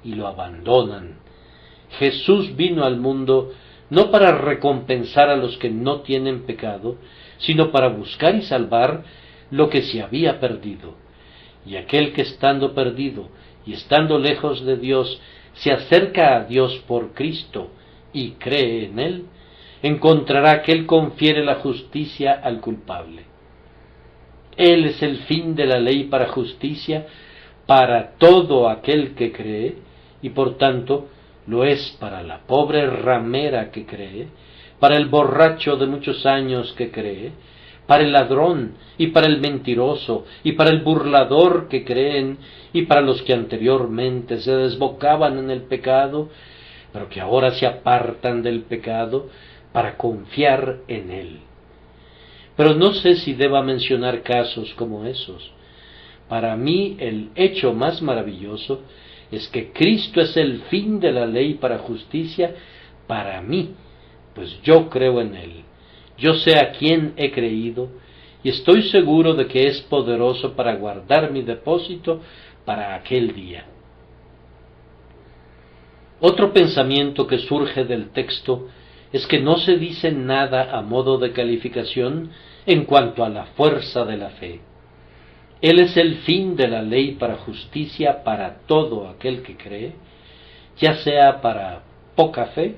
y lo abandonan. Jesús vino al mundo no para recompensar a los que no tienen pecado, sino para buscar y salvar lo que se había perdido. Y aquel que estando perdido y estando lejos de Dios, se acerca a Dios por Cristo y cree en Él, encontrará que Él confiere la justicia al culpable. Él es el fin de la ley para justicia para todo aquel que cree, y por tanto lo es para la pobre ramera que cree, para el borracho de muchos años que cree, para el ladrón y para el mentiroso y para el burlador que creen, y para los que anteriormente se desbocaban en el pecado, pero que ahora se apartan del pecado para confiar en él. Pero no sé si deba mencionar casos como esos. Para mí el hecho más maravilloso es que Cristo es el fin de la ley para justicia para mí, pues yo creo en Él. Yo sé a quién he creído y estoy seguro de que es poderoso para guardar mi depósito para aquel día. Otro pensamiento que surge del texto es que no se dice nada a modo de calificación en cuanto a la fuerza de la fe. Él es el fin de la ley para justicia para todo aquel que cree, ya sea para poca fe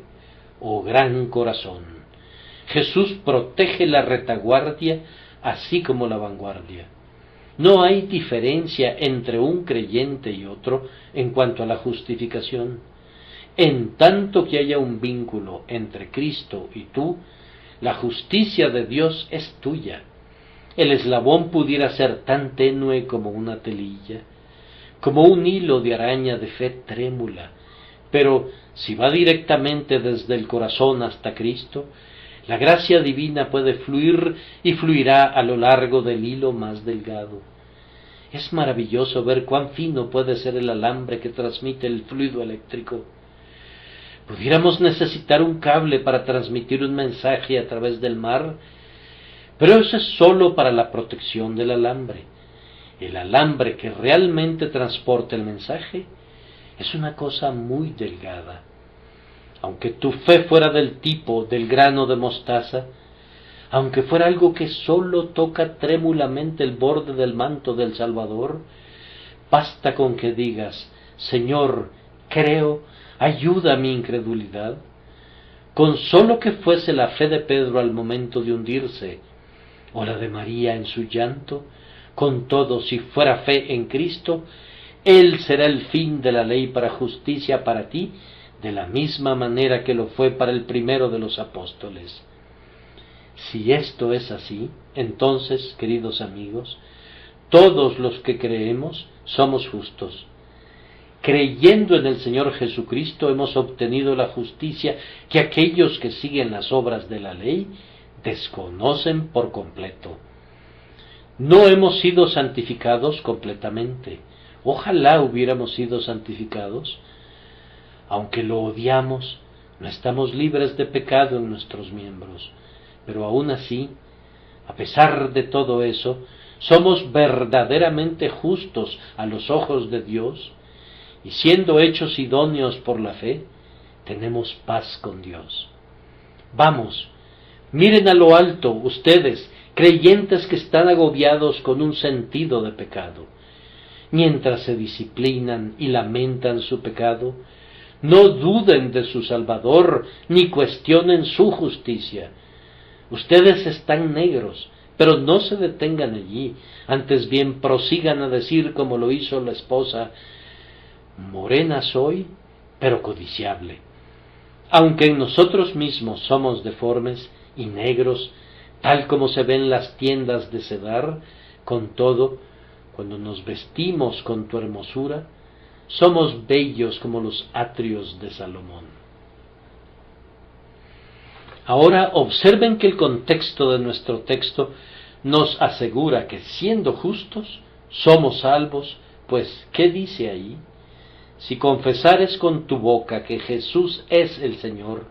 o gran corazón. Jesús protege la retaguardia así como la vanguardia. No hay diferencia entre un creyente y otro en cuanto a la justificación. En tanto que haya un vínculo entre Cristo y tú, la justicia de Dios es tuya. El eslabón pudiera ser tan tenue como una telilla, como un hilo de araña de fe trémula, pero si va directamente desde el corazón hasta Cristo, la gracia divina puede fluir y fluirá a lo largo del hilo más delgado. Es maravilloso ver cuán fino puede ser el alambre que transmite el fluido eléctrico. Pudiéramos necesitar un cable para transmitir un mensaje a través del mar, pero eso es sólo para la protección del alambre. El alambre que realmente transporta el mensaje es una cosa muy delgada. Aunque tu fe fuera del tipo del grano de mostaza, aunque fuera algo que sólo toca trémulamente el borde del manto del Salvador, basta con que digas: Señor, creo, ayuda a mi incredulidad. Con sólo que fuese la fe de Pedro al momento de hundirse, o la de María en su llanto, con todo, si fuera fe en Cristo, Él será el fin de la ley para justicia para ti, de la misma manera que lo fue para el primero de los apóstoles. Si esto es así, entonces, queridos amigos, todos los que creemos somos justos. Creyendo en el Señor Jesucristo hemos obtenido la justicia que aquellos que siguen las obras de la ley desconocen por completo. No hemos sido santificados completamente. Ojalá hubiéramos sido santificados. Aunque lo odiamos, no estamos libres de pecado en nuestros miembros. Pero aún así, a pesar de todo eso, somos verdaderamente justos a los ojos de Dios, y siendo hechos idóneos por la fe, tenemos paz con Dios. Vamos, miren a lo alto, ustedes, creyentes que están agobiados con un sentido de pecado. Mientras se disciplinan y lamentan su pecado, no duden de su Salvador, ni cuestionen su justicia. Ustedes están negros, pero no se detengan allí, antes bien prosigan a decir como lo hizo la esposa: morena soy, pero codiciable. Aunque en nosotros mismos somos deformes y negros, tal como se ven las tiendas de Cedar, con todo, cuando nos vestimos con tu hermosura, somos bellos como los atrios de Salomón. Ahora observen que el contexto de nuestro texto nos asegura que siendo justos, somos salvos, pues, ¿qué dice ahí? Si confesares con tu boca que Jesús es el Señor,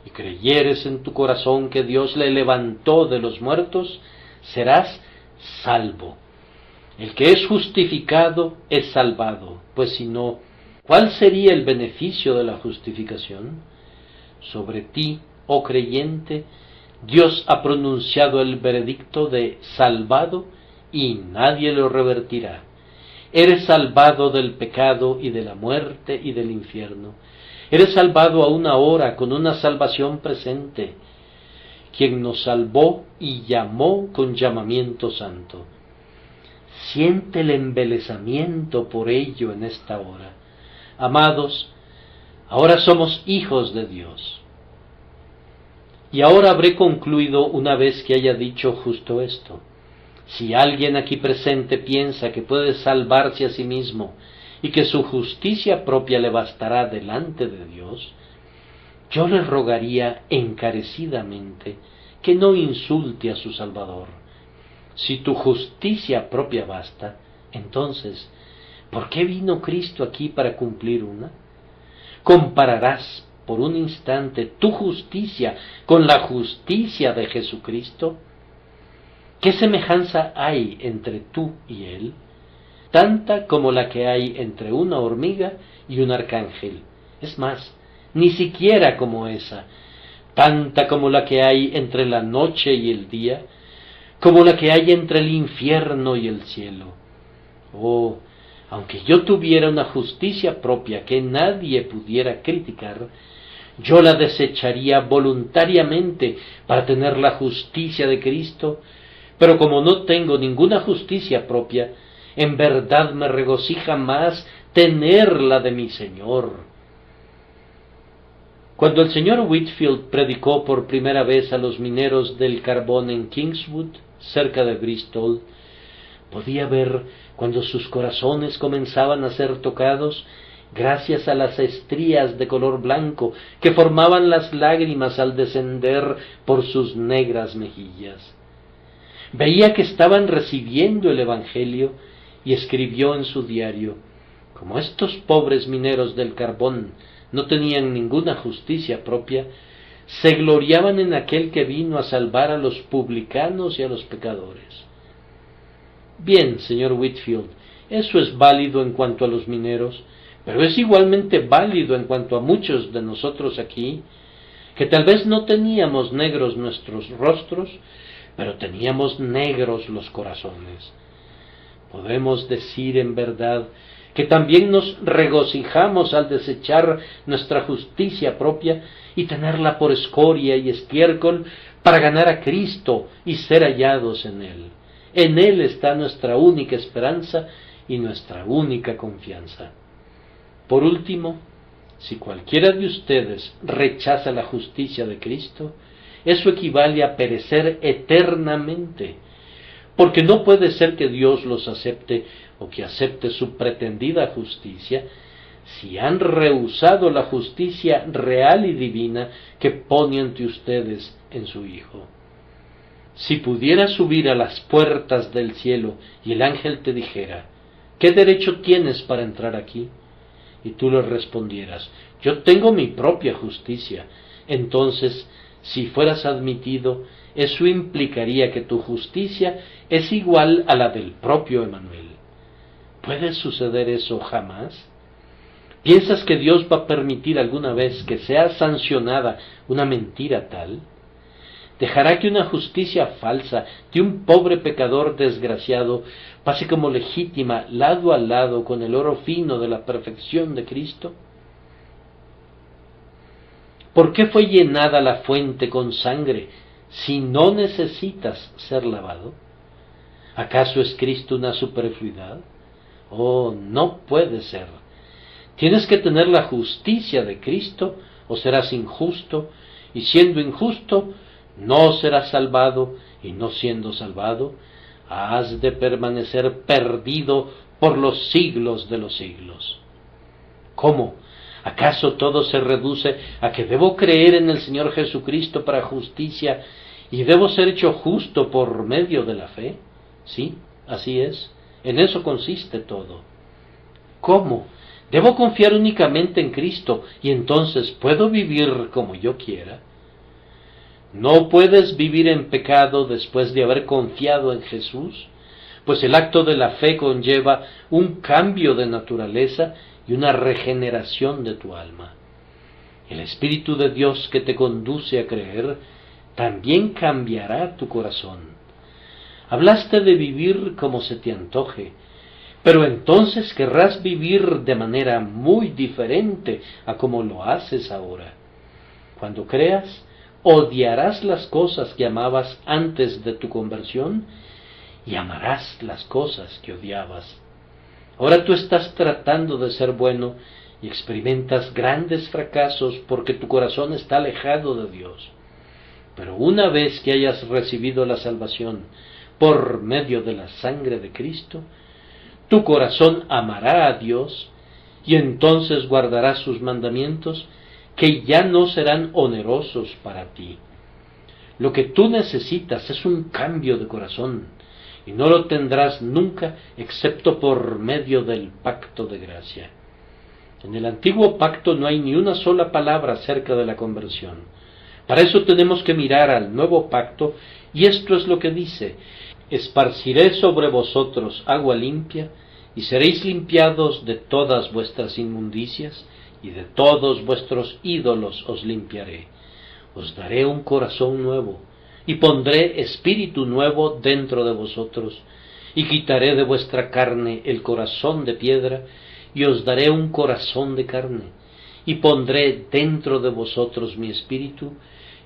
y creyeres en tu corazón que Dios le levantó de los muertos, serás salvo. El que es justificado es salvado, pues si no, ¿cuál sería el beneficio de la justificación? Sobre ti, oh creyente, Dios ha pronunciado el veredicto de salvado y nadie lo revertirá. Eres salvado del pecado y de la muerte y del infierno. Eres salvado aún ahora con una salvación presente, quien nos salvó y llamó con llamamiento santo. Siente el embelesamiento por ello en esta hora. Amados, ahora somos hijos de Dios. Y ahora habré concluido una vez que haya dicho justo esto. Si alguien aquí presente piensa que puede salvarse a sí mismo y que su justicia propia le bastará delante de Dios, yo le rogaría encarecidamente que no insulte a su Salvador. Si tu justicia propia basta, entonces, ¿por qué vino Cristo aquí para cumplir una? ¿Compararás por un instante tu justicia con la justicia de Jesucristo? ¿Qué semejanza hay entre tú y Él? Tanta como la que hay entre una hormiga y un arcángel. Es más, ni siquiera como esa. Tanta como la que hay entre la noche y el día, como la que hay entre el infierno y el cielo. Oh, aunque yo tuviera una justicia propia que nadie pudiera criticar, yo la desecharía voluntariamente para tener la justicia de Cristo, pero como no tengo ninguna justicia propia, en verdad me regocija más tener la de mi Señor. Cuando el señor Whitefield predicó por primera vez a los mineros del carbón en Kingswood, cerca de Bristol, podía ver cuando sus corazones comenzaban a ser tocados gracias a las estrías de color blanco que formaban las lágrimas al descender por sus negras mejillas. Veía que estaban recibiendo el Evangelio y escribió en su diario: como estos pobres mineros del carbón no tenían ninguna justicia propia, se gloriaban en aquel que vino a salvar a los publicanos y a los pecadores. Bien, señor Whitefield, eso es válido en cuanto a los mineros, pero es igualmente válido en cuanto a muchos de nosotros aquí, que tal vez no teníamos negros nuestros rostros, pero teníamos negros los corazones. Podemos decir en verdad que también nos regocijamos al desechar nuestra justicia propia y tenerla por escoria y estiércol para ganar a Cristo y ser hallados en Él. En Él está nuestra única esperanza y nuestra única confianza. Por último, si cualquiera de ustedes rechaza la justicia de Cristo, eso equivale a perecer eternamente, porque no puede ser que Dios los acepte o que acepte su pretendida justicia si han rehusado la justicia real y divina que pone ante ustedes en su Hijo. Si pudieras subir a las puertas del cielo y el ángel te dijera: ¿qué derecho tienes para entrar aquí? Y tú le respondieras: yo tengo mi propia justicia. Entonces, si fueras admitido, eso implicaría que tu justicia es igual a la del propio Emmanuel. ¿Puede suceder eso jamás? ¿Piensas que Dios va a permitir alguna vez que sea sancionada una mentira tal? ¿Dejará que una justicia falsa de un pobre pecador desgraciado pase como legítima lado a lado con el oro fino de la perfección de Cristo? ¿Por qué fue llenada la fuente con sangre si no necesitas ser lavado? ¿Acaso es Cristo una superfluidad? Oh, no puede ser. Tienes que tener la justicia de Cristo o serás injusto, y siendo injusto, no serás salvado, y no siendo salvado, has de permanecer perdido por los siglos de los siglos. ¿Cómo? ¿Acaso todo se reduce a que debo creer en el Señor Jesucristo para justicia y debo ser hecho justo por medio de la fe? Sí, así es. En eso consiste todo. ¿Cómo? ¿Debo confiar únicamente en Cristo y entonces puedo vivir como yo quiera? No puedes vivir en pecado después de haber confiado en Jesús, pues el acto de la fe conlleva un cambio de naturaleza y una regeneración de tu alma. El Espíritu de Dios que te conduce a creer también cambiará tu corazón. Hablaste de vivir como se te antoje, Pero entonces querrás vivir de manera muy diferente a como lo haces ahora. Cuando creas, odiarás las cosas que amabas antes de tu conversión y amarás las cosas que odiabas. Ahora tú estás tratando de ser bueno y experimentas grandes fracasos porque tu corazón está alejado de Dios. Pero una vez que hayas recibido la salvación por medio de la sangre de Cristo, tu corazón amará a Dios y entonces guardarás sus mandamientos que ya no serán onerosos para ti. Lo que tú necesitas es un cambio de corazón y no lo tendrás nunca excepto por medio del pacto de gracia. En el antiguo pacto no hay ni una sola palabra acerca de la conversión. Para eso tenemos que mirar al nuevo pacto y esto es lo que dice: esparciré sobre vosotros agua limpia, y seréis limpiados de todas vuestras inmundicias, y de todos vuestros ídolos os limpiaré. Os daré un corazón nuevo, y pondré espíritu nuevo dentro de vosotros, y quitaré de vuestra carne el corazón de piedra, y os daré un corazón de carne, y pondré dentro de vosotros mi espíritu,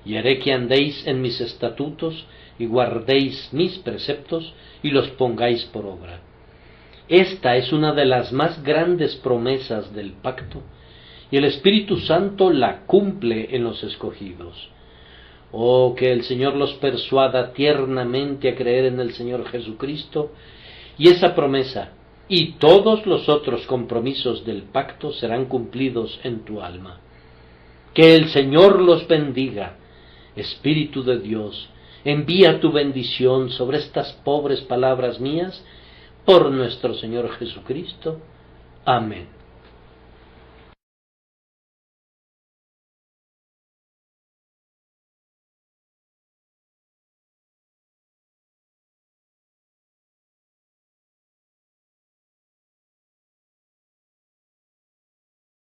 y haré que andéis en mis estatutos, y guardéis mis preceptos, y los pongáis por obra. Esta es una de las más grandes promesas del pacto, y el Espíritu Santo la cumple en los escogidos. Oh, que el Señor los persuada tiernamente a creer en el Señor Jesucristo, y esa promesa y todos los otros compromisos del pacto serán cumplidos en tu alma. Que el Señor los bendiga. Espíritu de Dios, envía tu bendición sobre estas pobres palabras mías, por nuestro Señor Jesucristo. Amén.